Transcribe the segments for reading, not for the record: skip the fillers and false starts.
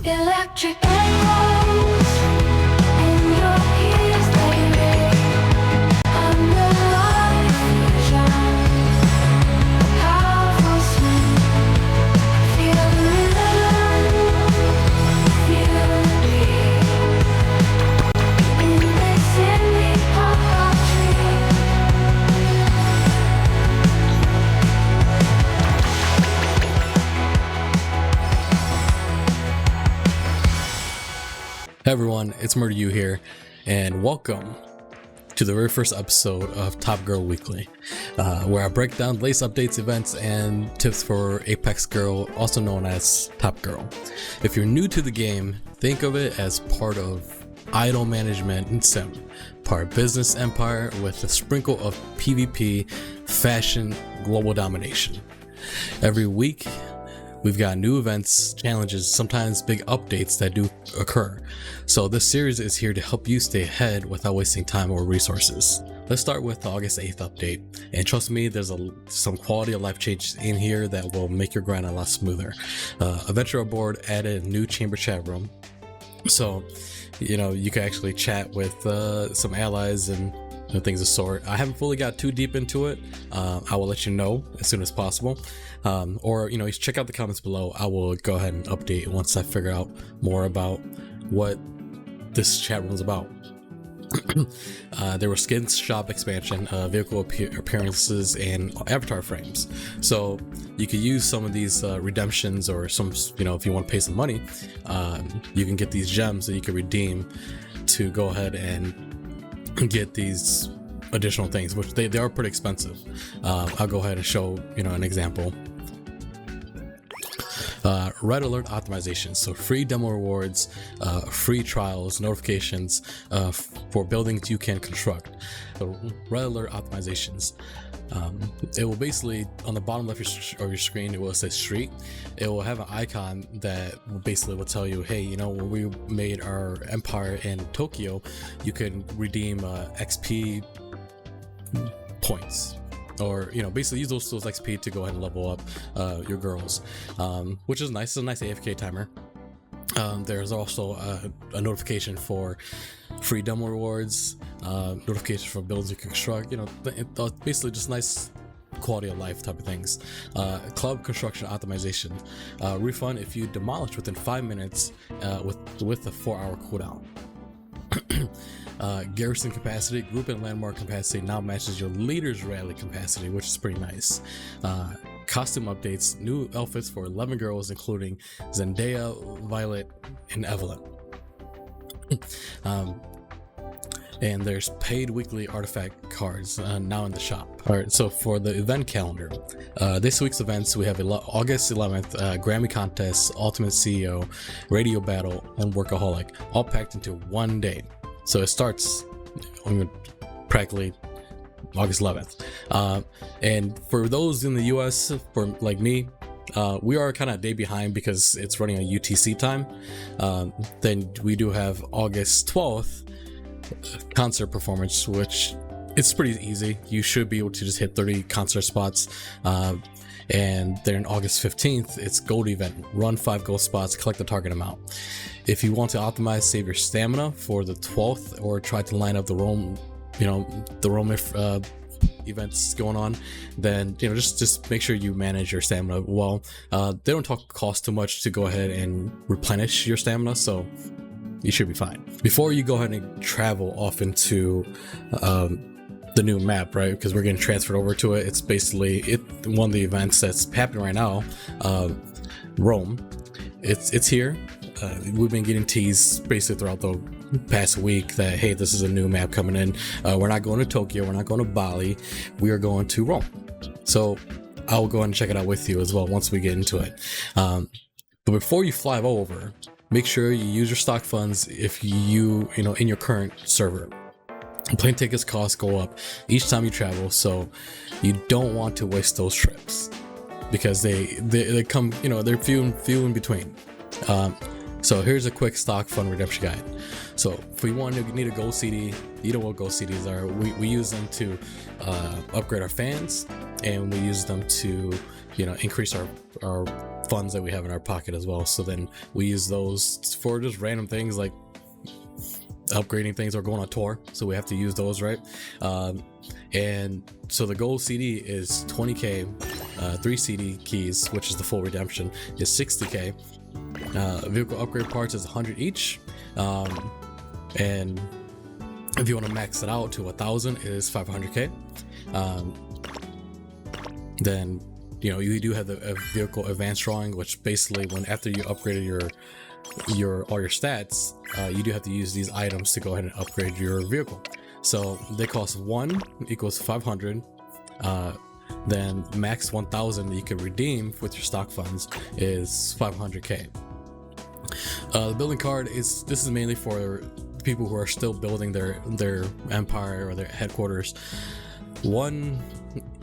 Electric arrows in your ears, baby. I'm the light vision, powerful swing. Feel the rhythm, feel the beat. In this indie pop tree. Hey everyone, it's MurderYue here, and welcome to the very first episode of Top Girl Weekly, where I break down the latest updates, events, and tips for Apex Girl, also known as Top Girl. If you're new to the game, think of it as part of idol management and sim, part business empire with a sprinkle of PvP, fashion, global domination. Every week, we've got new events, challenges, sometimes big updates that do occur. So this series is here to help you stay ahead without wasting time or resources. Let's start with the August 8th update. And trust me, there's some quality of life changes in here that will make your grind a lot smoother. Adventure Board added a new chamber chat room. So, you can actually chat with some allies and things of sort. I haven't fully got too deep into it. I will let you know as soon as possible. Or check out the comments below. I will go ahead and update once I figure out more about what this chat room is about. There were skins shop expansion, vehicle appearances, and avatar frames. So you could use some of these redemptions, or some, if you want to pay some money, you can get these gems that you can redeem to go ahead and get these additional things, which they are pretty expensive. I'll go ahead and show an example. Red alert optimizations, so free demo rewards, free trials, notifications for buildings you can construct. So red alert optimizations, it will basically, on the bottom left of your screen, it will say street. It will have an icon that basically will tell you, hey, when we made our empire in Tokyo, you can redeem XP points, or basically use those XP to go ahead and level up your girls, which is nice. It's a nice AFK timer. There's also a notification for free demo rewards, notification for builds you can construct, basically just nice quality of life type of things. Club construction optimization, refund if you demolish within 5 minutes with a 4-hour cooldown. Garrison capacity, group and landmark capacity now matches your leader's rally capacity, which is pretty nice. Costume updates, new outfits for 11 girls, including Zendaya, Violet, and Evelyn. And there's paid weekly artifact cards now in the shop. Alright, so for the event calendar, this week's events, we have August 11th, Grammy Contest, Ultimate CEO, Radio Battle, and Workaholic, all packed into one day. So it starts practically August 11th. And for those in the US, for like me, we are kind of a day behind because it's running on UTC time. Then we do have August 12th concert performance, which it's pretty easy. You should be able to just hit 30 concert spots. And then August 15th, it's gold event. Run 5 gold spots, collect the target amount. If you want to optimize, save your stamina for the 12th, or try to line up the Rome, the Rome events going on, then just make sure you manage your stamina well. They don't cost too much to go ahead and replenish your stamina, so you should be fine. Before you go ahead and travel off into the new map, right? Because we're getting transferred over to it. It's basically one of the events that's happening right now. Rome. It's here. We've been getting teased basically throughout the past week that, hey, this is a new map coming in. We're not going to Tokyo. We're not going to Bali. We are going to Rome. So I'll go ahead and check it out with you as well once we get into it. But before you fly over, make sure you use your stock funds if you in your current server. Plane tickets costs go up each time you travel, so you don't want to waste those trips because they come, they're few in between. So here's a quick stock fund redemption guide. So if we need a gold CD, you know what gold CDs are. We use them to upgrade our fans, and we use them to increase our funds that we have in our pocket as well. So then we use those for just random things like upgrading things or going on tour, so we have to use those, right? And so the gold CD is 20k, 3 CD keys, which is the full redemption, is 60k. Vehicle upgrade parts is 100 each, and if you want to max it out to 1,000, it is 500k. Then you do have a vehicle advanced drawing, which basically when after you upgraded your all your stats, you do have to use these items to go ahead and upgrade your vehicle. So they cost 1 equals 500. Then max 1,000 that you can redeem with your stock funds is 500k. The building card this is mainly for people who are still building their empire or their headquarters. 1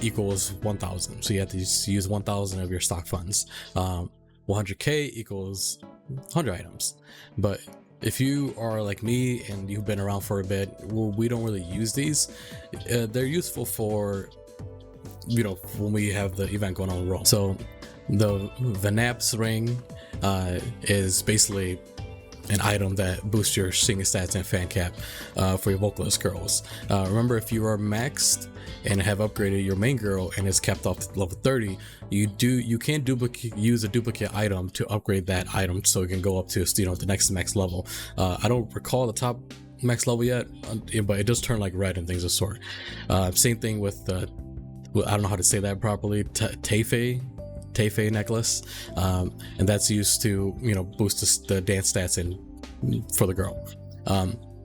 equals 1,000, so you have to use 1,000 of your stock funds. 100k equals 100 items. But if you are like me and you've been around for a bit, well, we don't really use these. They're useful for when we have the event going on in Rome. So the Vanaps Ring is basically an item that boosts your singing stats and fan cap for your vocalist girls. Remember, if you are maxed and have upgraded your main girl and is capped off to level 30, you can use a duplicate item to upgrade that item so it can go up to the next max level. I don't recall the top max level yet, but it does turn like red and things of sort. Same thing with I don't know how to say that properly, Tefey Necklace, and that's used to boost the dance stats for the girl.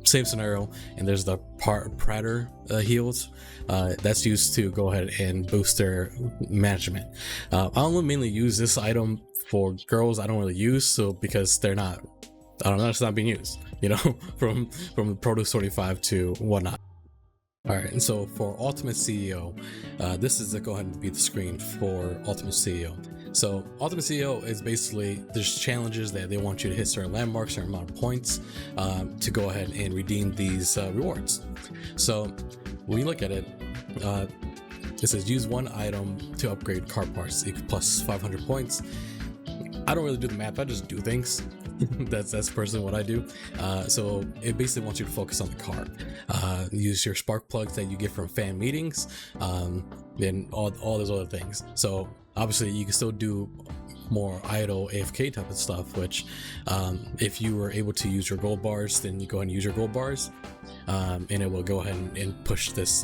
Same scenario, and there's the Prater Heels, that's used to go ahead and boost their management. I only mainly use this item for girls. I don't really use, so because they're not, I don't know, it's not being used, from the Produce 25 to whatnot. Alright, and so for Ultimate CEO, this is go ahead and be the screen for Ultimate CEO. So Ultimate CEO is basically, there's challenges that they want you to hit certain landmarks, certain amount of points, to go ahead and redeem these rewards. So when you look at it, it says use 1 item to upgrade car parts plus 500 points. I don't really do the math, I just do things. that's personally what I do. So it basically wants you to focus on the car. Use your spark plugs that you get from fan meetings, and all those other things. So obviously you can still do more idle AFK type of stuff, which if you were able to use your gold bars, then you go ahead and use your gold bars, and it will go ahead and push this.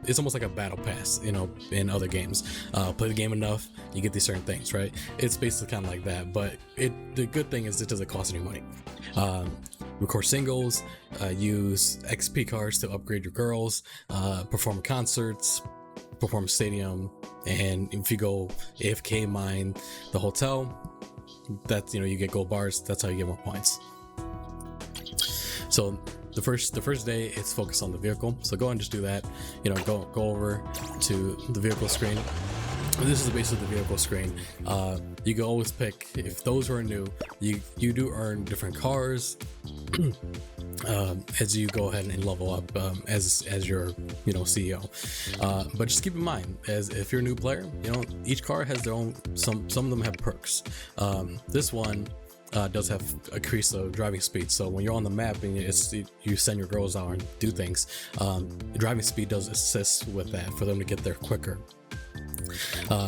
It's almost like a battle pass, in other games. Play the game enough, you get these certain things, right? It's basically kind of like that, but the good thing is it doesn't cost any money. Record singles, use XP cards to upgrade your girls, perform concerts, perform stadium, and if you go AFK mine the hotel, that's you get gold bars. That's how you get more points. So the first day it's focused on the vehicle, so go ahead and just do that. Go over to the vehicle screen. This is basically the vehicle screen. You can always pick, if those are new, you do earn different cars as you go ahead and level up as your CEO. But just keep in mind, as if you're a new player, each car has their own, some of them have perks. This one does have increase of driving speed, so when you're on the map and you send your girls out and do things, driving speed does assist with that for them to get there quicker.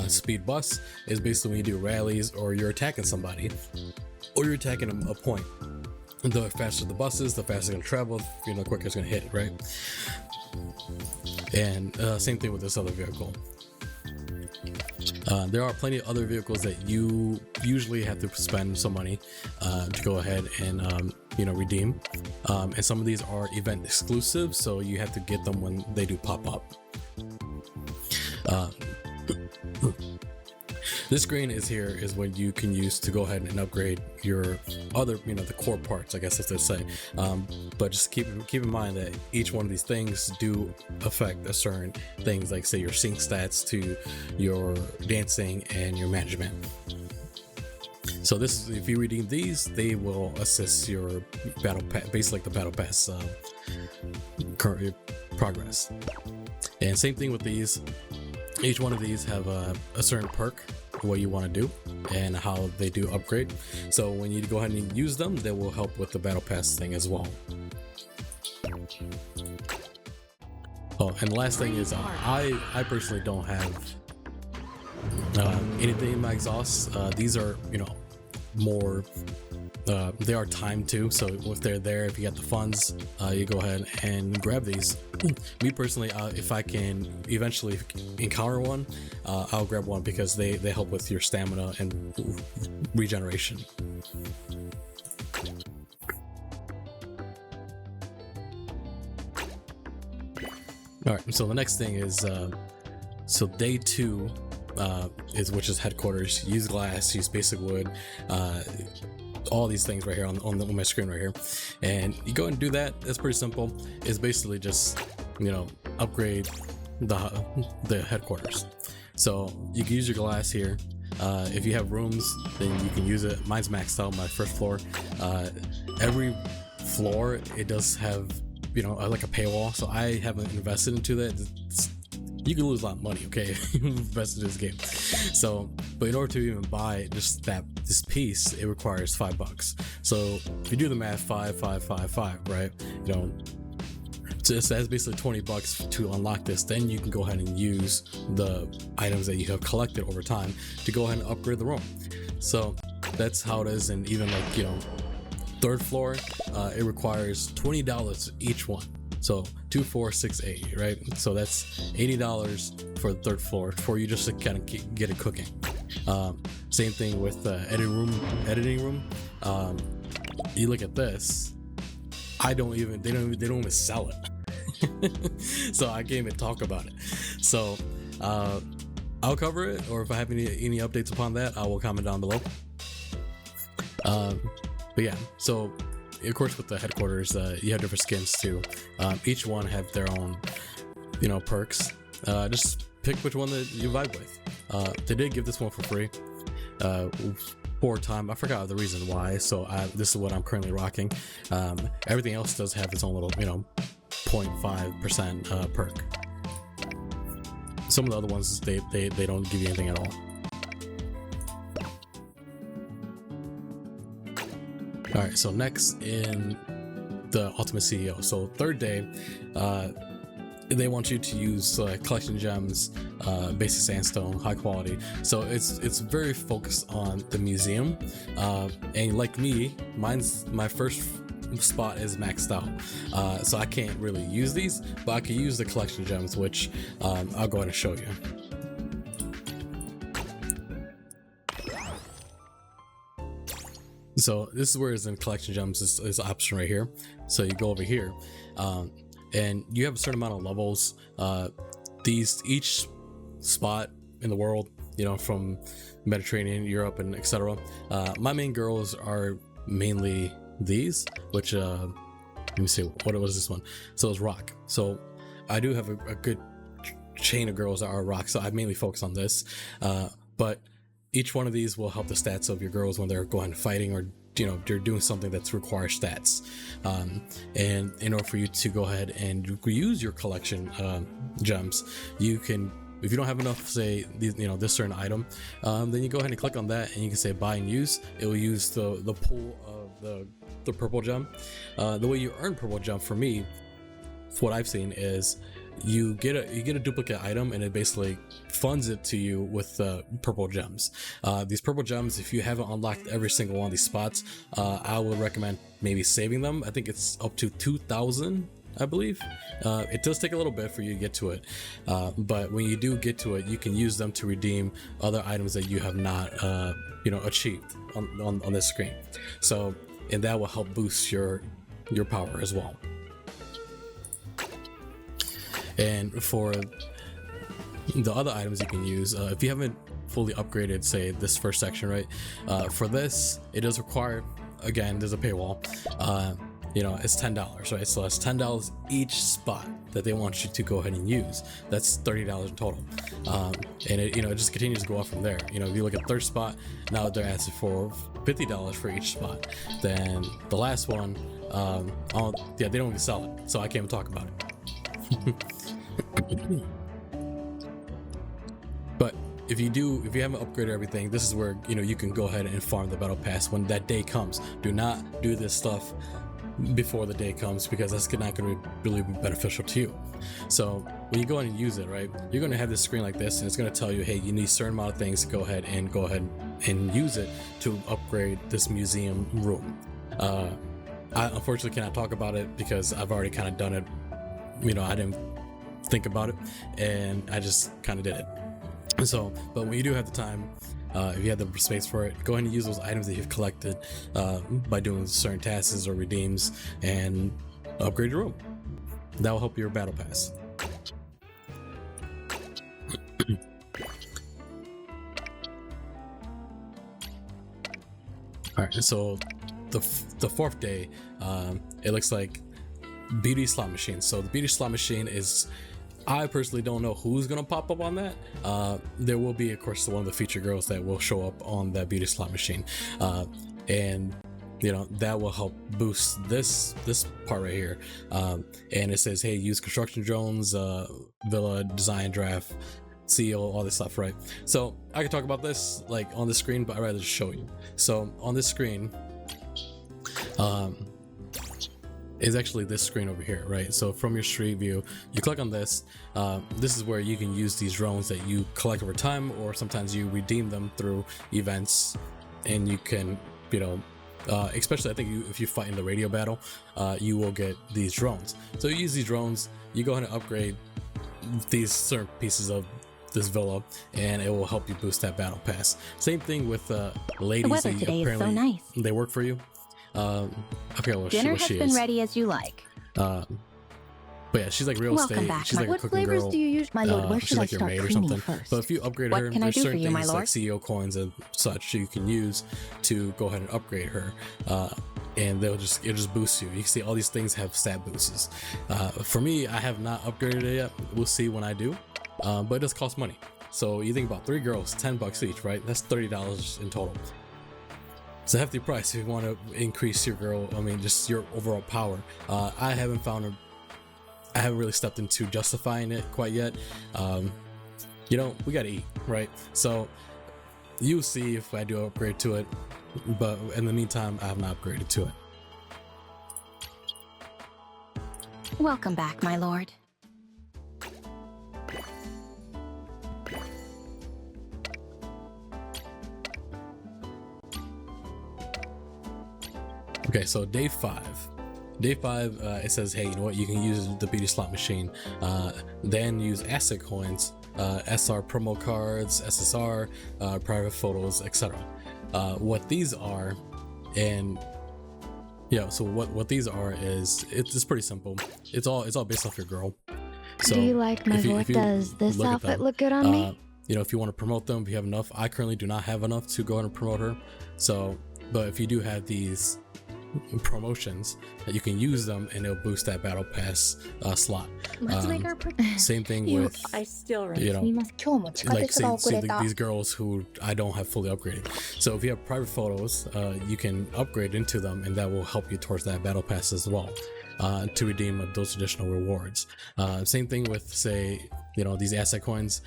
Speed bus is basically when you do rallies or you're attacking somebody or you're attacking a point. The faster the bus is, the faster it's going to travel, the quicker it's going to hit it, right? And same thing with this other vehicle. There are plenty of other vehicles that you usually have to spend some money to go ahead and redeem, and some of these are event exclusive, so you have to get them when they do pop up. This screen is what you can use to go ahead and upgrade your other, the core parts, I guess as they say. But just keep in mind that each one of these things do affect a certain things, like say your sync stats to your dancing and your management. So this is, if you redeem these, they will assist your battle pass, basically like the battle pass current progress. And same thing with these. Each one of these have a certain perk what you want to do and how they do upgrade. So when you go ahead and use them, they will help with the battle pass thing as well. Oh, and the last thing is I personally don't have anything in my exhausts. These are, you know, more they are timed too, so if they're there, if you got the funds, you go ahead and grab these. Me personally, if I can eventually encounter one, I'll grab one because they help with your stamina and regeneration. All right, so the next thing is so day 2 which is headquarters. Use glass, use basic wood, all these things right here on my screen right here, and you go and do that. It's pretty simple. It's basically just, you know, upgrade the headquarters. So you can use your glass here. If you have rooms, then you can use it. Mine's maxed out, my first floor. Every floor, it does have, you know, like a paywall, so I haven't invested into that. You can lose a lot of money, okay, if you invest in this game. So, but in order to even buy just this piece, it requires $5. So if you do the math, 5, 5, 5, 5, right? You know, so that's basically $20 to unlock this. Then you can go ahead and use the items that you have collected over time to go ahead and upgrade the room. So that's how it is. And even like, you know, 3rd floor, it requires $20 each one. So 2, 4, 6, 8, right? So that's $80 for the 3rd floor for you just to kind of get it cooking. Same thing with the editing room. You look at this. They don't even sell it. So I can't even talk about it. So I'll cover it, or if I have any updates upon that, I will comment down below. But yeah, so of course with the headquarters, you have different skins too. Each one have their own, you know, perks. Just pick which one that you vibe with. They did give this one for free for a time. I forgot the reason why, so this is what I'm currently rocking. Everything else does have its own little, you know, 0.5% perk. Some of the other ones, they don't give you anything at all. All right, so next in the Ultimate CEO. So 3rd day, they want you to use collection gems, basic sandstone, high quality. So it's very focused on the museum. And like me, my first spot is maxed out. So I can't really use these, but I can use the collection gems, which I'll go ahead and show you. So this is where it's in collection gems is option right here. So you go over here, and you have a certain amount of levels. Each spot in the world, you know, from Mediterranean, Europe, and etc. My main girls are mainly these, which let me see, what was this one? So it's rock. So I do have a good chain of girls that are rock, so I mainly focus on this. But each one of these will help the stats of your girls when they're going fighting, or, you know, they're doing something that requires stats. And in order for you to go ahead and use your collection gems, you can, if you don't have enough, say, you know, this certain item, then you go ahead and click on that, and you can say buy and use. It will use the pool of the purple gem. The way you earn purple gem, for me, what I've seen is you get a duplicate item, and it basically funds it to you with purple gems. These purple gems, if you haven't unlocked every single one of these spots, I would recommend maybe saving them. I think it's up to 2,000, I believe. It does take a little bit for you to get to it, but when you do get to it, you can use them to redeem other items that you have not you know, achieved on this screen. So, and that will help boost your power as well. And for the other items you can use, if you haven't fully upgraded, say, this first section, right? For this, it does require, again, there's a paywall. You know, it's $10, right? So that's $10 each spot that they want you to go ahead and use. That's $30 in total. And it, you know, it just continues to go up from there. You know, if you look at 3rd spot, now they're asking for $50 for each spot. Then the last one, yeah, they don't even sell it, so I can't even talk about it. But if you haven't upgraded everything, this is where you can go ahead and farm the battle pass when that day comes. Do not do this stuff before the day comes, because that's not going to really be beneficial to you. So when you go in and use it, right, you're going to have this screen like this, and it's going to tell you, hey, you need a certain amount of things to go ahead and use it to upgrade this museum room. I unfortunately cannot talk about it because I've already kind of done it. I didn't think about it, and I just kind of did it. So, but when you do have the time, if you have the space for it, go ahead and use those items that you've collected by doing certain tasks or redeems and upgrade your room. That will help your battle pass. Alright, so the fourth day, it looks like beauty slot machine. So the beauty slot machine is, I personally don't know who's gonna pop up on that. There will be, of course, one of the feature girls that will show up on that beauty slot machine, and that will help boost this part right here. And it says, hey, use construction drones, villa design draft, seal, all this stuff, right? So I can talk about this like on the screen, but I'd rather just show you. So on this screen, is actually this screen over here, right? So from your street view, you click on this. This is where you can use these drones that you collect over time, or sometimes you redeem them through events, and you can, especially I think if you fight in the radio battle, you will get these drones. So you use these drones, you go ahead and upgrade these certain pieces of this villa, and it will help you boost that battle pass. Same thing with ladies. The weather today is so nice. They work for you. Okay, well, Dinner has been ready as you like. But yeah, she's like real Welcome estate. back. She's like a What cooking flavors girl. do you use, my lord? Where She's should I like your start maid or cleaning something. first? But if you upgrade What her, can I there's do for certain you, my things like lord? CEO coins and such you can use to go ahead and upgrade her. And it'll just boost you. You can see all these things have stat boosts. For me, I have not upgraded it yet. We'll see when I do. But it does cost money. So you think about 3 girls, $10 each, right? That's $30 in total. It's a hefty price if you want to increase your just your overall power. I haven't really stepped into justifying it quite yet. We gotta eat, right? So you'll see if I do upgrade to it, but in the meantime, I have not upgraded to it. Welcome back, my lord. Okay, so day 5. Day 5, it says, hey, you know what? You can use the beauty slot machine, then use asset coins, SR promo cards, SSR, private photos, etc. What these are, and so what these are is it's pretty simple. It's all based off your girl. So Do you like my lord? Does this outfit look good on me? If you want to promote them, if you have enough. I currently do not have enough to go ahead and promote her. So, but if you do have these promotions, that you can use them and it'll boost that battle pass slot. Let's make our Same thing with I still like these girls who I don't have fully upgraded. So if you have private photos, you can upgrade into them, and that will help you towards that battle pass as well, to redeem those additional rewards. Same thing with, say, these asset coins.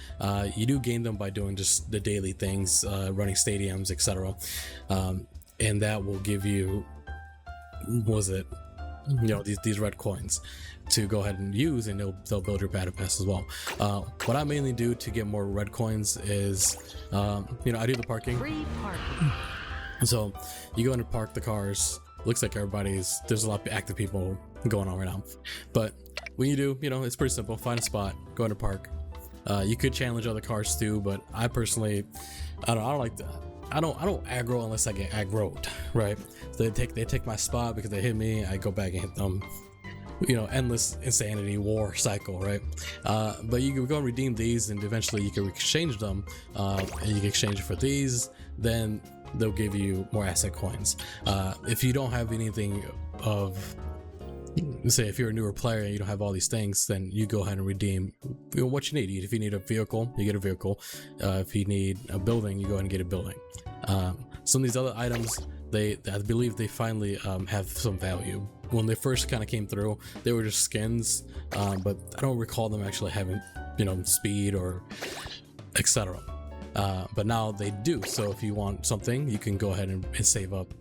You do gain them by doing just the daily things, running stadiums, etc. And that will give you, these red coins to go ahead and use, and they'll build your battle pass as well. What I mainly do to get more red coins is, I do the parking. Free parking. So you go in and park the cars. Looks like there's a lot of active people going on right now. But when you do, it's pretty simple. Find a spot, go in and park. You could challenge other cars too, but I personally, I don't like that. I don't aggro unless I get aggroed, right? So they take my spot because they hit me. I go back and hit them. Endless insanity war cycle, right? But you can go and redeem these, and eventually you can exchange them, and you can exchange it for these. Then they'll give you more asset coins. If you don't have anything of, say, if you're a newer player and you don't have all these things, then you go ahead and redeem what you need. If you need a vehicle, you get a vehicle. If you need a building, you go ahead and get a building. Some of these other items, I believe they finally have some value. When they first kind of came through, they were just skins, but I don't recall them actually having, speed or etc. but now they do. So if you want something, you can go ahead and save up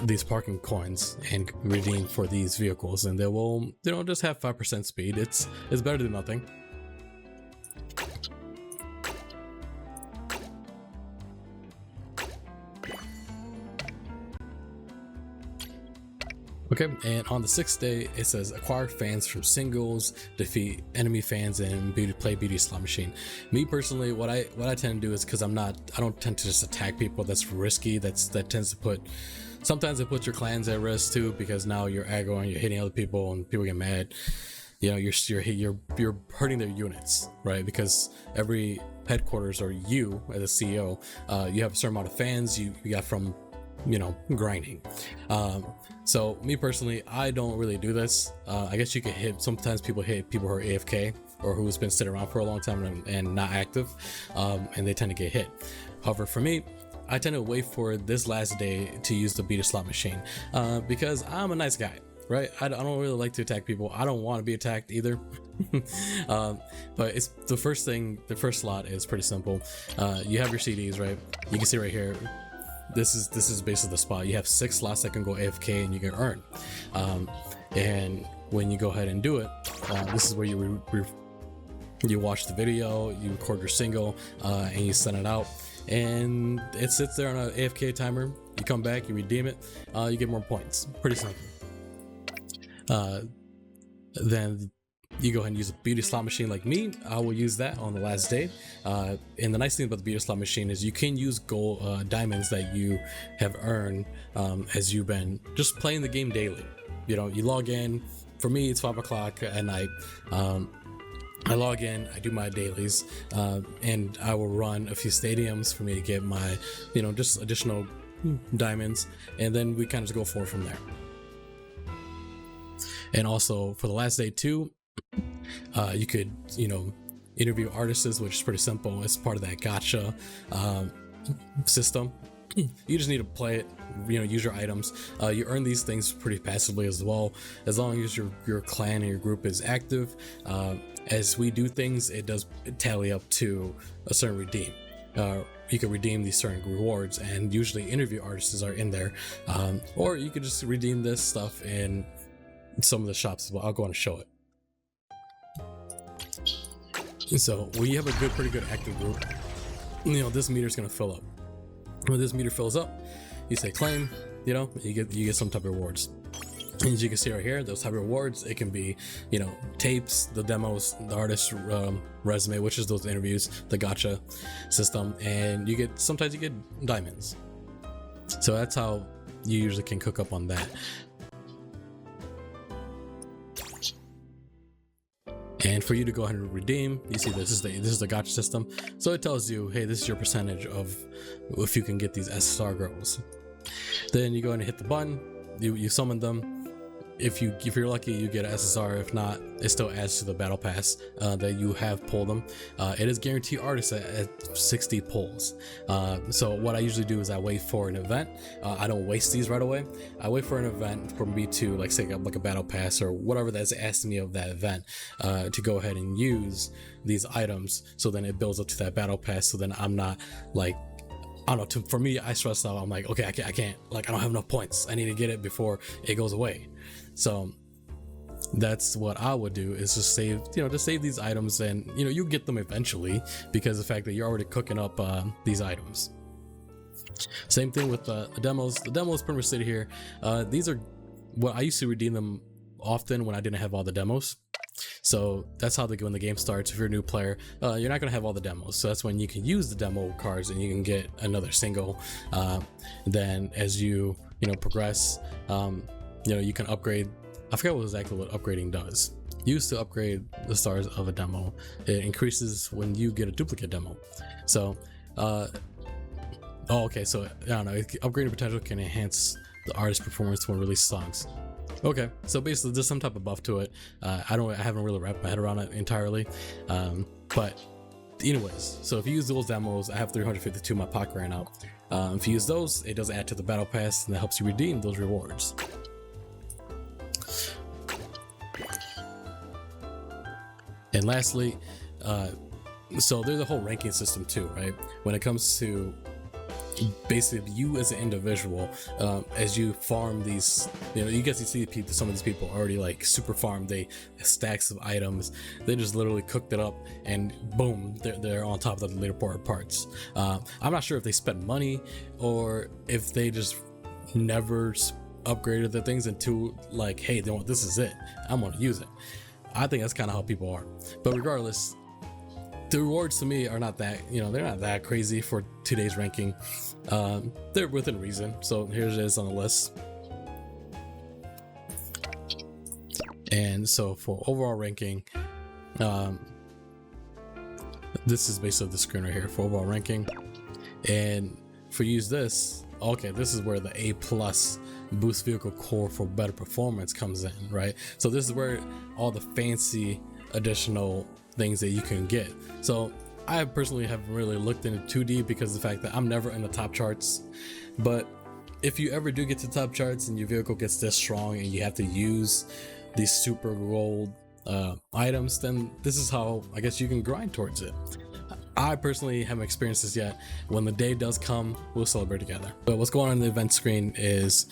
these parking coins and redeem for these vehicles, and they will, you know, just have 5% speed. It's better than nothing. Okay, and on the 6th day, it says acquire fans from singles, defeat enemy fans, and play beauty slot machine. Me personally, what I tend to do is, because I don't tend to just attack people. That's risky. That tends to put, sometimes it puts your clans at risk too, because now you're aggroing, you're hitting other people, and people get mad. You know, you're hurting their units, right? Because every headquarters, or you as a CEO, you have a certain amount of fans you got from, you know, grinding. So me personally, I don't really do this. I guess you can hit, sometimes people hit people who are AFK or who's been sitting around for a long time and not active, and they tend to get hit. However, for me, I tend to wait for this last day to use the beat slot machine, because I'm a nice guy, right? I don't really like to attack people. I don't want to be attacked either. But it's the first slot is pretty simple. You have your CDs, right? You can see right here, this is basically the spot. You have 6 slots that can go AFK and you can earn. And when you go ahead and do it, this is where you watch the video, you record your single, and you send it out, and it sits there on an AFK timer. You come back, you redeem it, you get more points. Pretty simple. Then you go ahead and use a beauty slot machine like me. I will use that on the last day. And the nice thing about the beauty slot machine is you can use gold diamonds that you have earned as you've been just playing the game daily. You know, you log in. For me, it's 5 o'clock at night. I log in, I do my dailies, and I will run a few stadiums for me to get my, you know, just additional diamonds, and then we kind of just go forward from there. And also for the last day too, you could, you know, interview artists, which is pretty simple. It's part of that gacha system. You just need to play it, you know, use your items. You earn these things pretty passively as well, as long as your clan and your group is active. As we do things, it does tally up to a certain redeem. You can redeem these certain rewards, and usually interview artists are in there, or you could just redeem this stuff in some of the shops as well. I'll go on and show it. So when you have a pretty good active group, you know, this meter's gonna fill up. When this meter fills up, you say claim, you know, you get some type of rewards. And as you can see right here, those type of rewards, it can be, you know, tapes, the demos, the artist resume, which is those interviews, the gacha system, and sometimes you get diamonds. So that's how you usually can cook up on that. And for you to go ahead and redeem, you see this is the gacha system. So it tells you, hey, this is your percentage of if you can get these SSR girls. Then you go ahead and hit the button, you summon them. If you're lucky, you get an SSR. If not, it still adds to the battle pass that you have pulled them. It is guaranteed artists at 60 pulls. So what I usually do is I wait for an event. I don't waste these right away. I wait for an event for me to like say like a battle pass or whatever that's asking me of that event to go ahead and use these items. So then it builds up to that battle pass. So then I'm not like, I don't know, for me, I stress out. I'm like, okay, I can't, like, I don't have enough points. I need to get it before it goes away. So that's what I would do, is just save, just save these items, and, you get them eventually, because of the fact that you're already cooking up these items. Same thing with the demos. The demos pretty much sit here. These are what I used to redeem them often when I didn't have all the demos. So that's how they go when the game starts. If you're a new player, you're not gonna have all the demos, so that's when you can use the demo cards and you can get another single. Then as you progress, you can upgrade. I forget exactly what upgrading does. Used to upgrade the stars of a demo. It increases when you get a duplicate demo. So okay, so I don't know, upgrading potential can enhance the artist's performance when release songs. Okay, so basically there's some type of buff to it. I haven't really wrapped my head around it entirely, but anyways, so if you use those demos, I have 352 in my pocket right now. If you use those, it does add to the battle pass, and that helps you redeem those rewards. And lastly, So there's a whole ranking system too, right? When it comes to basically you as an individual, as you farm these, you get to see people, some of these people already like super farm, they stacks of items, they just literally cooked it up and boom, they're on top of the leaderboard parts. I'm not sure if they spent money or if they just never upgraded their things into like, hey, this is it, I'm gonna use it. I think that's kind of how people are. But regardless, the rewards to me are not that, they're not that crazy for today's ranking. They're within reason. So here it is on the list. And so for overall ranking, this is basically the screen right here for overall ranking. And for use this, okay, this is where the A+ boost vehicle core for better performance comes in, right? So this is where all the fancy additional things that you can get. So I personally haven't really looked into too deep because of the fact that I'm never in the top charts. But if you ever do get to the top charts and your vehicle gets this strong and you have to use these super gold items, then this is how I guess you can grind towards it. I personally haven't experienced this yet. When the day does come, we'll celebrate together. But what's going on in the event screen is,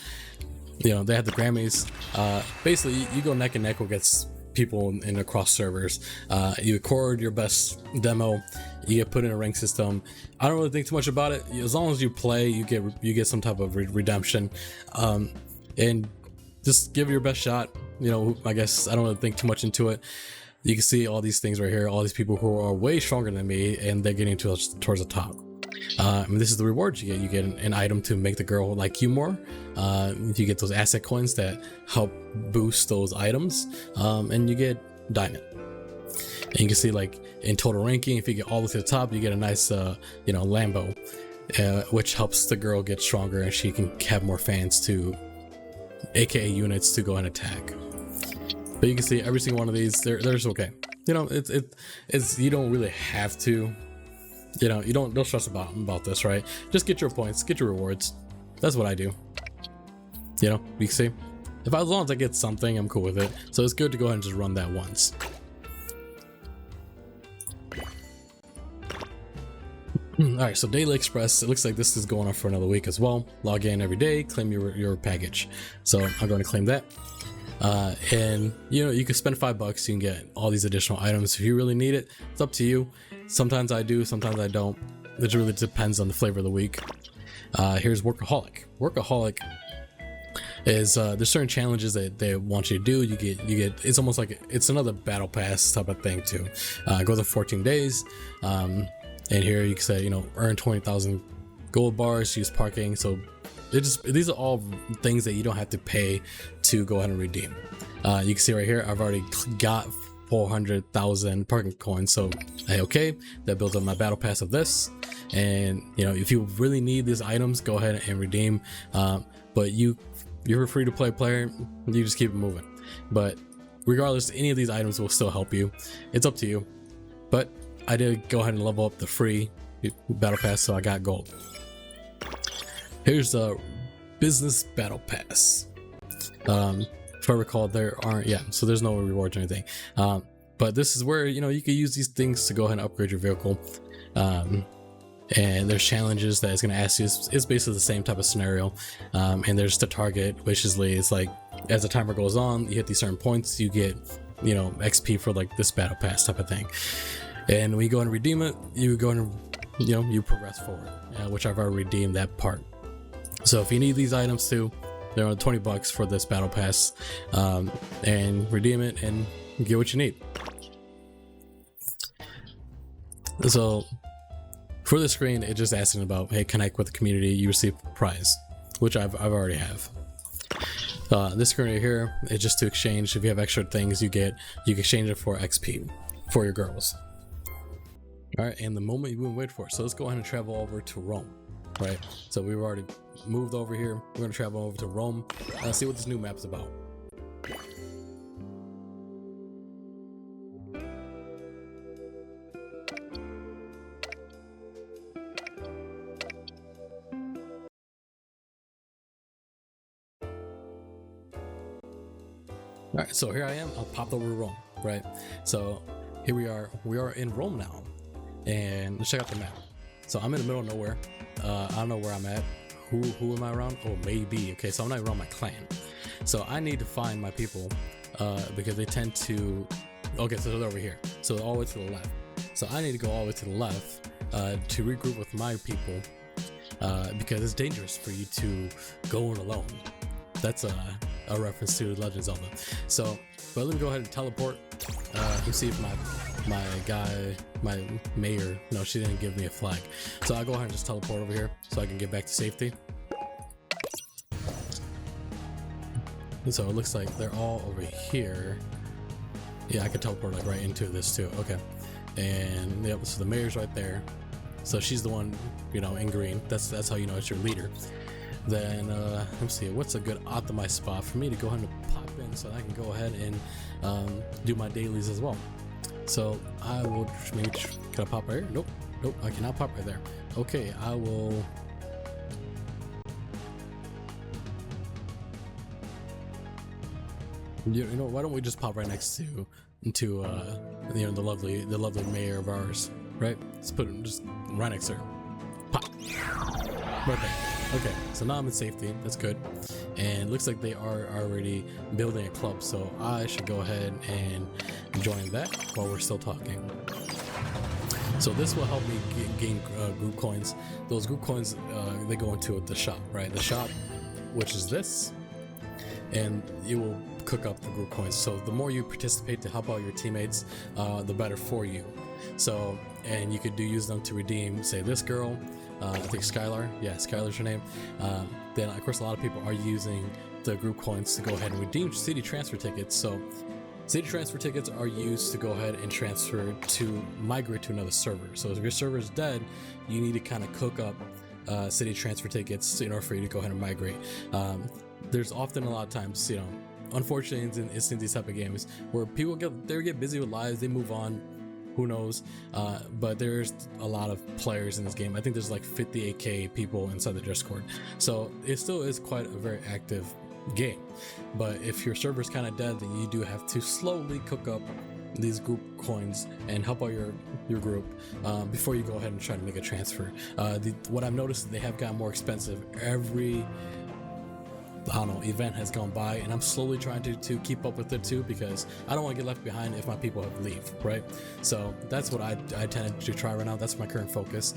they have the Grammys. Basically, you go neck and neck against people in across servers. You record your best demo, you get put in a rank system. I don't really think too much about it. As long as you play, you get some type of redemption, and just give it your best shot. I guess I don't really think too much into it. You can see all these things right here, all these people who are way stronger than me, and they're getting towards the top. And this is the rewards you get. You get an item to make the girl like you more. You get those asset coins that help boost those items, and you get diamond. And you can see like in total ranking, if you get all the way to the top, you get a nice Lambo, which helps the girl get stronger and she can have more fans to, aka units, to go and attack. But you can see every single one of these, they're just okay. It's you don't really have to. You don't stress about this, right? Just get your points, get your rewards. That's what I do. You can see, as long as I get something, I'm cool with it. So it's good to go ahead and just run that once. Alright, so Daily Express, it looks like this is going on for another week as well. Log in every day, claim your package. So I'm going to claim that. And you can spend $5, you can get all these additional items. If you really need it, it's up to you. Sometimes I do, sometimes I don't. It really depends on the flavor of the week. Here's Workaholic. Workaholic is there's certain challenges that they want you to do. You get it's almost like it's another battle pass type of thing too. It goes on 14 days. And here you can say, earn 20,000 gold bars, use parking. So these are all things that you don't have to pay to go ahead and redeem. You can see right here, I've already got 400,000 parking coins. So okay, that builds up my battle pass of this. And if you really need these items, go ahead and redeem. But you're a free to play player, you just keep it moving. But regardless, any of these items will still help you. It's up to you. But I did go ahead and level up the free battle pass, so I got gold. Here's the business battle pass. If I recall, so there's no rewards or anything. But this is where you can use these things to go ahead and upgrade your vehicle. And there's challenges that it's going to ask you. It's basically the same type of scenario. And there's the target, which is it's like as the timer goes on, you hit these certain points, you get XP for like this battle pass type of thing. And when you go and redeem it, you go and you progress forward, which I've already redeemed that part. So if you need these items too, they're on $20 for this battle pass, and redeem it and get what you need. So for the screen, it's just asking about, hey, connect with the community, you receive a prize, which I've already have. This screen right here is just to exchange. If you have extra things, you can exchange it for XP for your girls. All right, and the moment you've been waiting for. So let's go ahead and travel over to Rome. Right, so we've already moved over here. We're going to travel over to Rome and see what this new map is about. All right, so here I am. I'll pop over to Rome. Right, so here we are in Rome now. and let's check out the map. So I'm in the middle of nowhere. I don't know where I'm at. Who am I around? Oh, maybe. Okay, so I'm not around my clan. So I need to find my people because they tend to. Okay, so they're over here. So all the way to the left. So I need to go all the way to the left to regroup with my people because it's dangerous for you to go in alone. That's a reference to Legend of Zelda. So, but let me go ahead and teleport. Let's see if my mayor, no, she didn't give me a flag. So I'll go ahead and just teleport over here so I can get back to safety. And so it looks like they're all over here. Yeah, I could teleport like right into this too. Okay. And yep, so the mayor's right there. So she's the one, you know, in green. That's how you know it's your leader. Then let me see, what's a good optimized spot for me to go ahead and pop in so I can go ahead and do my dailies as well. So I will maybe, can I pop right here? Nope, I cannot pop right there. Okay, I will. You know, why don't we just pop right next to you know, the lovely mayor of ours, right? Let's put it just right next to her. Pop. Right there. Okay, so now I'm in safety. That's good. And looks like they are already building a club, so I should go ahead and join that while we're still talking. So this will help me gain group coins. Those group coins, they go into the shop, right? The shop, which is this, and you will cook up the group coins. So the more you participate to help out your teammates, the better for you. So, and you could use them to redeem, say, this girl. I think Skylar. Yeah, Skylar's her name. Then, of course, a lot of people are using the group coins to go ahead and redeem city transfer tickets. So, city transfer tickets are used to go ahead and transfer to migrate to another server. So, if your server is dead, you need to kind of cook up city transfer tickets in order for you to go ahead and migrate. There's often a lot of times, you know, unfortunately, in these type of games where people get busy with lives, they move on. Who knows? But there's a lot of players in this game. I think there's like 58k people inside the Discord. So it still is quite a very active game. But if your server's kind of dead, then you do have to slowly cook up these group coins and help out your group before you go ahead and try to make a transfer. What I've noticed is they have gotten more expensive every, I don't know, event has gone by, and I'm slowly trying to keep up with it too, because I don't want to get left behind if my people have leave, right? So that's what I tend to try right now. That's my current focus.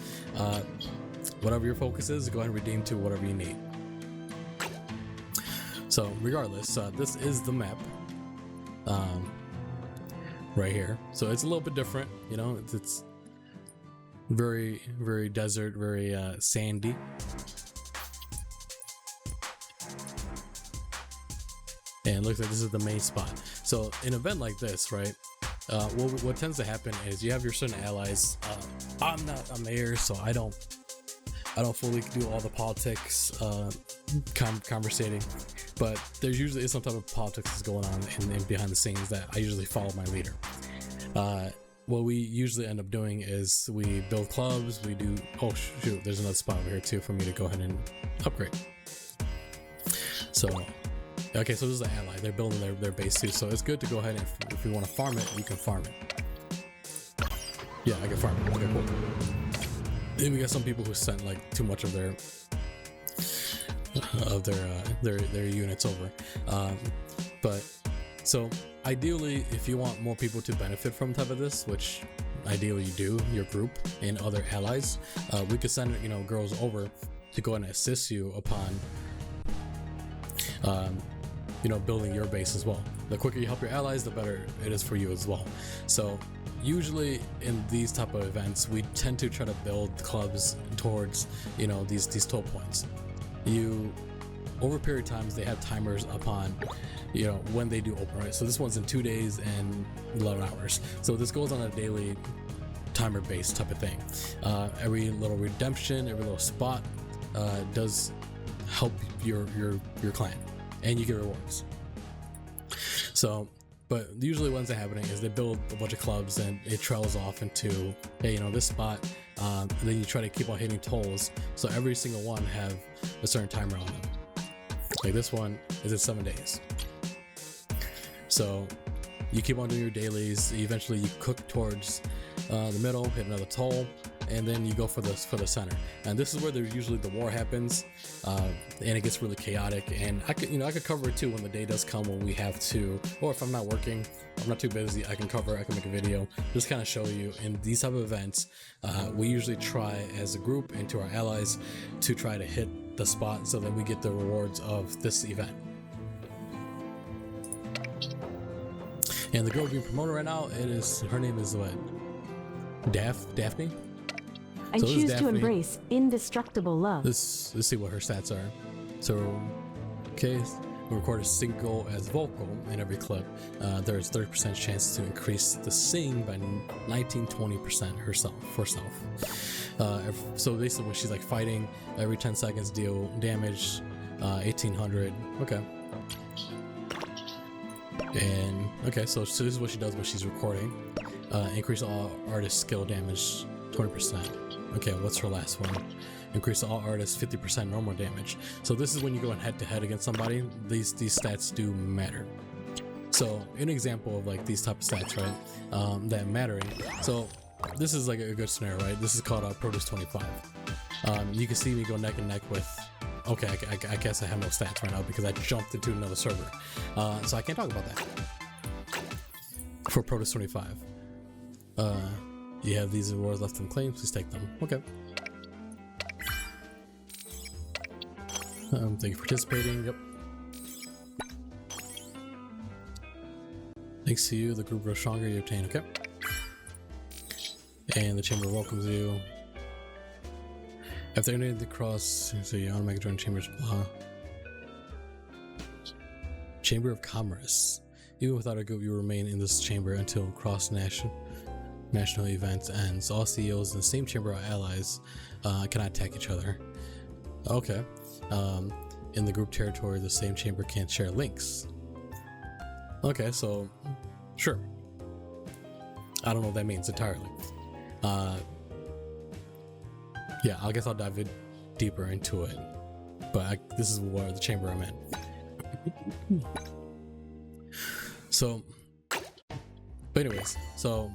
Whatever your focus is, go ahead and redeem to whatever you need. So regardless, this is the map right here. So it's a little bit different, you know, it's very, very desert, very sandy. And it looks like this is the main spot. So an event like this, right? What tends to happen is you have your certain allies. I'm not a mayor, so I don't fully do all the politics conversating, but there usually is some type of politics that's going on in behind the scenes that I usually follow my leader. What we usually end up doing is we build clubs. We do. Oh shoot! There's another spot over here too for me to go ahead and upgrade. So. Okay, so this is an ally. They're building their base too, so it's good to go ahead and if you want to farm it, you can farm it. Yeah, I can farm it. Okay, cool. Then we got some people who sent like too much of their units over. But so ideally, if you want more people to benefit from type of this, which ideally you do, your group and other allies, we could send, you know, girls over to go and assist you upon you know, building your base as well. The quicker you help your allies, the better it is for you as well. So usually in these type of events, we tend to try to build clubs towards, you know, these toll points. Over a period of times, they have timers upon, you know, when they do open, right? So this one's in 2 days and 11 hours. So this goes on a daily timer based type of thing. Every little redemption, every little spot does help your clan, and you get rewards. So, but usually what ends up happening is they build a bunch of clubs and it trails off into, hey, you know, this spot, and then you try to keep on hitting tolls, so every single one have a certain timer on them. Like this one is at 7 days. So you keep on doing your dailies. Eventually, you cook towards the middle, hit another toll, and then you go for the center. And this is where usually the war happens, and it gets really chaotic. And I could cover it too when the day does come when we have to, or if I'm not working, I'm not too busy, I can make a video, just kind of show you. In these type of events, we usually try as a group and to our allies to try to hit the spot so that we get the rewards of this event. And the girl being promoted right now, her name is what? Daphne? I So this is choose to Daphne. embrace indestructible love. Let's see what her stats are. So, okay, we record a single as vocal in every clip. There's 30% chance to increase the sing by 19-20% herself. So basically, when she's like fighting, every 10 seconds deal damage, 1800. Okay. And okay, so this is what she does when she's recording. Increase all artist skill damage 20%. Okay, what's her last one? Increase all artists 50% normal damage. So this is when you go head to head against somebody. These stats do matter. So an example of like these type of stats, right? That mattering. So this is like a good scenario, right? This is called Produce 25. You can see me go neck and neck with. Okay, I guess I have no stats right now because I jumped into another server, so I can't talk about that. For Produce 25. You have these rewards left unclaimed, please take them. Okay. Thank you for participating. Yep. Thanks to you, the group grows stronger, you obtain. Okay. And the chamber welcomes you. After entering the cross, so you automatically join chambers. Chamber of Commerce. Even without a group, you remain in this chamber until national events ends. All CEOs in the same chamber are allies, cannot attack each other. Okay. In the group territory, the same chamber can't share links. Okay, so sure. I don't know what that means entirely. Yeah, I guess I'll dive deeper into it. But this is where the chamber I'm in. So, but anyways, so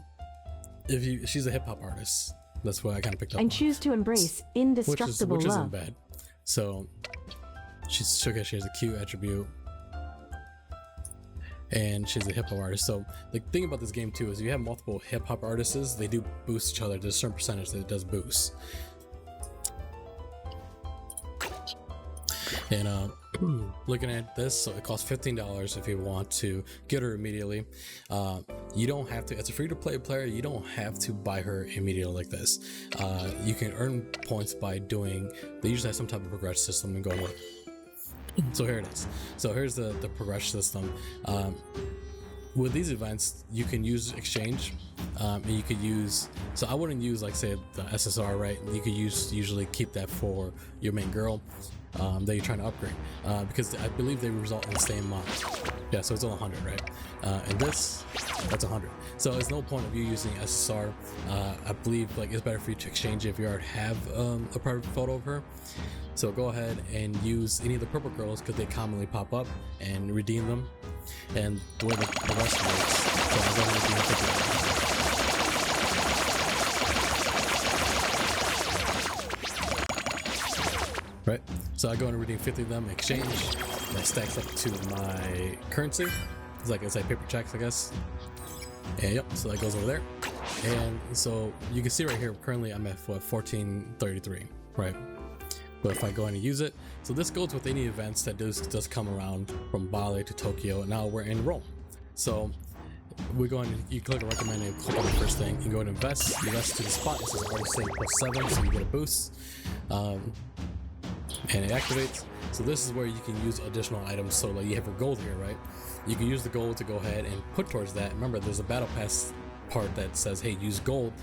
she's a hip hop artist. That's what I kind of picked up. And choose to embrace indestructible which love. isn't bad. So she has a cute attribute, and she's a hip hop artist. So the thing about this game too is you have multiple hip hop artists. They do boost each other. There's a certain percentage that it does boost. And looking at this, so it costs $15 if you want to get her immediately. You don't have to, as a free-to-play player, you don't have to buy her immediately like this. You can earn points by doing, they usually have some type of progression system and go look. So here it is. So here's the progression system. With these events, you can use exchange, and you could use, so I wouldn't use like say the SSR, right? You could usually keep that for your main girl that you're trying to upgrade, because I believe they result in the same amount. Yeah, so it's all 100, right? And that's 100. So there's no point of you using SSR. I believe like it's better for you to exchange it if you already have a private photo of her. So go ahead and use any of the purple girls because they commonly pop up, and redeem them. And the way the rest works, so I'll go ahead and redeem 50. Right? So I go and redeem 50 of them in exchange. That stacks up to my currency. It's like paper checks, I guess. And yep, so that goes over there. And so you can see right here, currently I'm at what, 1433, right? But if I go in and use it, so this goes with any events that does come around from Bali to Tokyo. Now we're in Rome. So we're going, you click on recommend and click on the first thing. You can go and invest to the spot. It says artist saying +7, so you get a boost. And it activates. So this is where you can use additional items. So like you have your gold here, right? You can use the gold to go ahead and put towards that. Remember, there's a battle pass part that says, hey, use gold,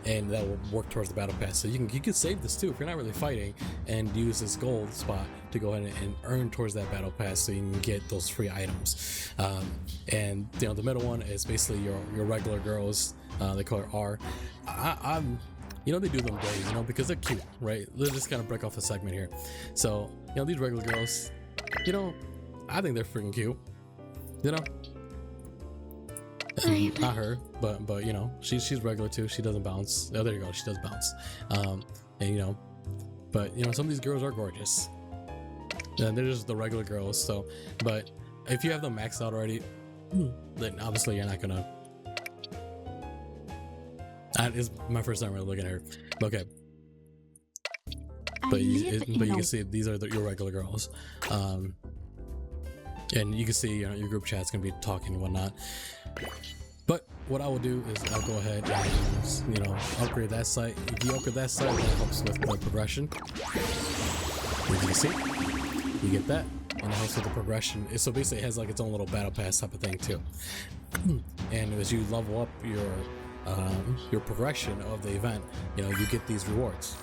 and that will work towards the battle pass. So you can save this too if you're not really fighting, and use this gold spot to go ahead and earn towards that battle pass, so you can get those free items. And you know, the middle one is basically your regular girls. They call her R. I'm you know, they do them dirty, you know, because they're cute, right? Let's just kind of break off a segment here. So, you know, these regular girls, you know, I think they're freaking cute, you know? Not her, but you know, she's regular too. She doesn't bounce. Oh, there you go. She does bounce. And you know, but you know, some of these girls are gorgeous. And they're just the regular girls. So, but if you have them maxed out already, then obviously you're not gonna. It's my first time really looking at her. Okay. But you can see these are your regular girls. And you can see, you know, your group chat's gonna be talking and whatnot. But what I will do is I'll go ahead and, you know, upgrade that site. If you upgrade that site, that helps with the progression. As you can see, you get that, and it helps with the progression. So basically, it has like its own little battle pass type of thing too. And as you level up your progression of the event, you know, you get these rewards.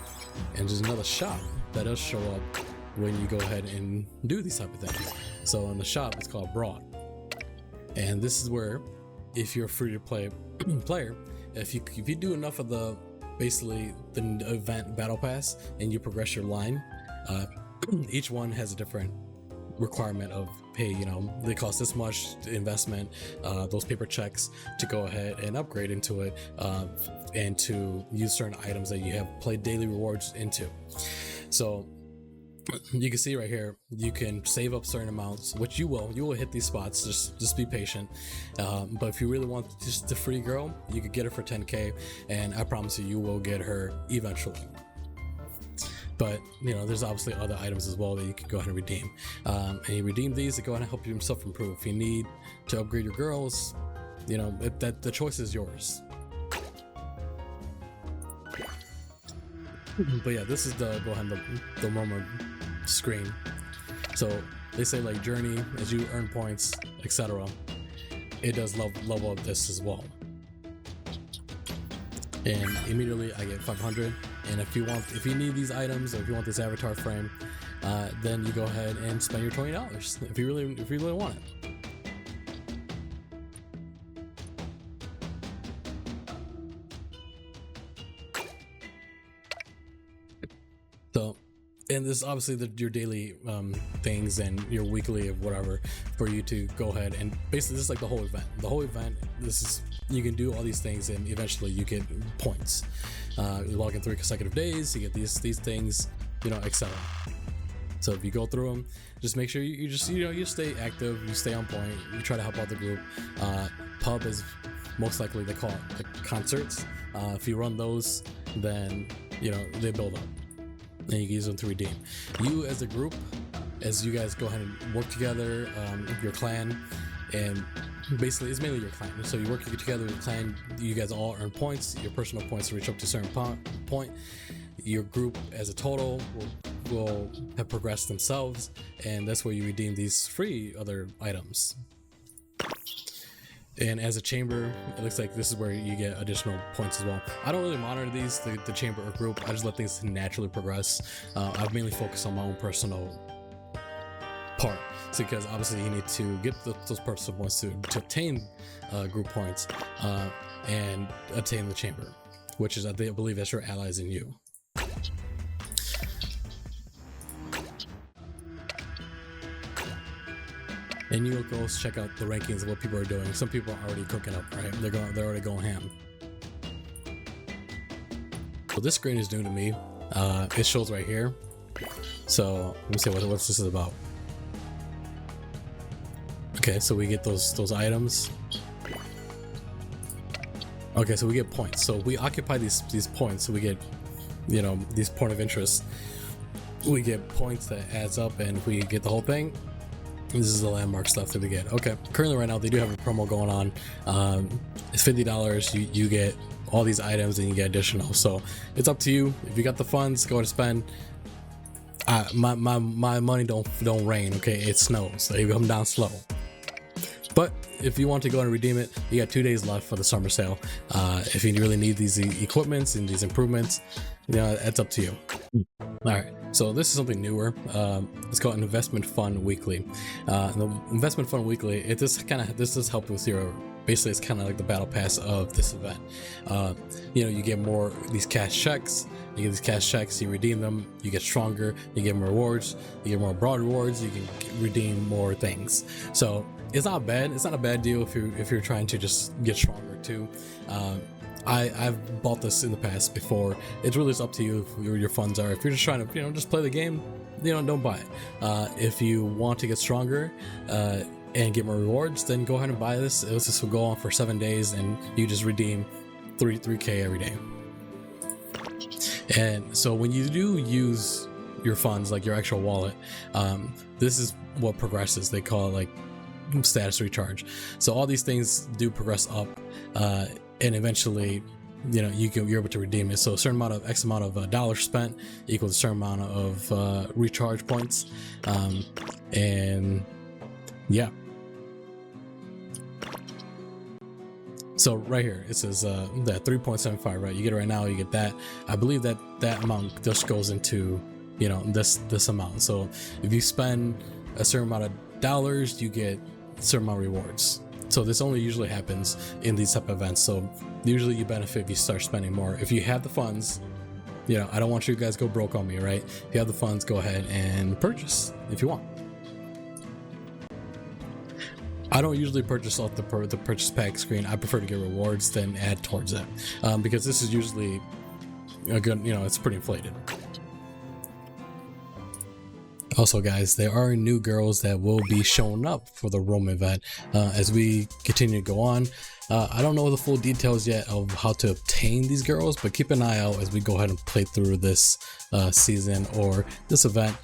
And there's another shop that does show up when you go ahead and do these type of things. So in the shop, it's called Broad, and this is where, if you're a free-to-play player, if you do enough of the event battle pass and you progress your line, each one has a different requirement of, hey, you know, they cost this much investment, those paper checks to go ahead and upgrade into it, and to use certain items that you have played daily rewards into. So you can see right here, you can save up certain amounts, which you will hit these spots. Just be patient. But if you really want just the free girl, you could get her for 10k, and I promise you will get her eventually. But you know, there's obviously other items as well that you can go ahead and redeem. And you redeem these to go ahead and help yourself improve. If you need to upgrade your girls, you know, the choice is yours. But yeah, this is the normal screen. So they say like journey, as you earn points, etc. It does level up this as well. And immediately I get 500. And if you need these items, or if you want this avatar frame, then you go ahead and spend your $20 if you really want it. So, and this is obviously your daily things and your weekly of whatever for you to go ahead and basically, this is like the whole event. The whole event, this is, you can do all these things and eventually you get points. You log in 3 consecutive days, you get these things, you know, etc. So if you go through them, just make sure you stay active, you stay on point, you try to help out the group. Pub is most likely, they call it the concerts. If you run those, then you know they build up, and you can use them to redeem. You as a group, as you guys go ahead and work together, your clan, and basically it's mainly your clan. So you work together as a clan, you guys all earn points, your personal points to reach up to a certain point. Your group as a total will have progressed themselves, and that's where you redeem these free other items. And as a chamber, it looks like this is where you get additional points as well. I don't really monitor these, the chamber or group. I just let things naturally progress. I've mainly focused on my own personal part. So because obviously you need to get those personal points to obtain group points and attain the chamber, which is, I believe, that's your allies in you. And you'll go check out the rankings of what people are doing. Some people are already cooking up, right? They're already going ham. So this screen is new to me. It shows right here. So let me see what this is about. Okay, so we get those items. Okay, so we get points. So we occupy these points. So we get, you know, these point of interest. We get points that adds up, and if we get the whole thing, this is the landmark stuff that we get. Okay, currently right now they do have a promo going on. It's $50. You get all these items and you get additional. So it's up to you. If you got the funds, go to spend. My money don't rain. Okay, it snows. So you come down slow. But if you want to go and redeem it, you got 2 days left for the summer sale. If you really need these equipments and these improvements, you know, that's up to you. All right, so this is something newer. It's called an Investment Fund Weekly. The Investment Fund Weekly, this does help with your basically it's kind of like the battle pass of this event. You know, you get more these cash checks. You get these cash checks, you redeem them, you get stronger, you get more rewards, you get more broad rewards, you can redeem more things. So it's not bad. It's not a bad deal if you're trying to just get stronger too. I've bought this in the past before. It's really just up to you if your funds are. If you're just trying to, you know, just play the game, you know, don't buy it. If you want to get stronger and get more rewards, then go ahead and buy this. This will go on for 7 days, and you just redeem 3K every day. And so when you do use your funds, like your actual wallet, this is what progresses. They call it like status recharge. So all these things do progress up, and eventually, you know, you're able to redeem it. So a certain amount of X amount of dollars spent equals a certain amount of recharge points, and yeah. So right here it says that 3.75, right? You get it right now, you get that. I believe that amount just goes into, you know, this amount. So if you spend a certain amount of dollars, you get a certain amount of rewards. So this only usually happens in these type of events. So usually you benefit if you start spending more. If you have the funds, you know, I don't want you guys to go broke on me, right? If you have the funds, go ahead and purchase if you want. I don't usually purchase off the purchase pack screen. I prefer to get rewards than add towards it, because this is usually a good, you know, it's pretty inflated. Also, guys, there are new girls that will be showing up for the Rome event as we continue to go on. I don't know the full details yet of how to obtain these girls, but keep an eye out as we go ahead and play through this season or this event.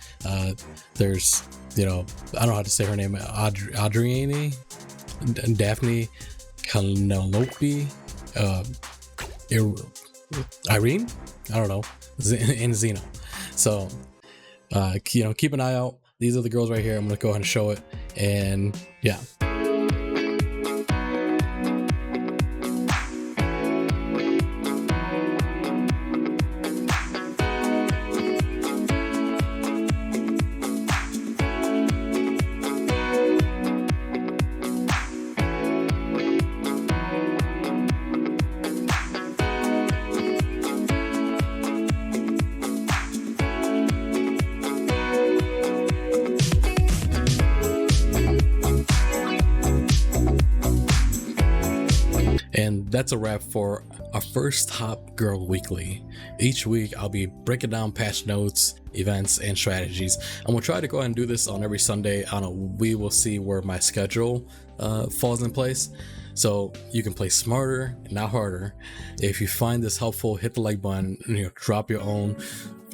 There's, you know, I don't know how to say her name, Adriani, Daphne, Canelope, Irene, I don't know, and Zeno. So, you know, keep an eye out. These are the girls right here. I'm gonna go ahead and show it, and yeah. And that's a wrap for our first Top Girl Weekly. Each week I'll be breaking down patch notes, events, and strategies. I'm gonna try to go ahead and do this on every Sunday. I don't know, we will see where my schedule falls in place. So you can play smarter and not harder. If you find this helpful, hit the like button, you know, drop your own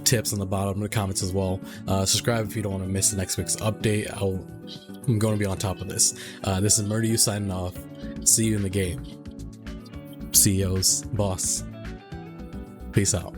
tips on the bottom of the comments as well. Subscribe if you don't want to miss the next week's update. I'm going to be on top of this. This is MurderYue signing off. See you in the game. CEOs, boss. Peace out.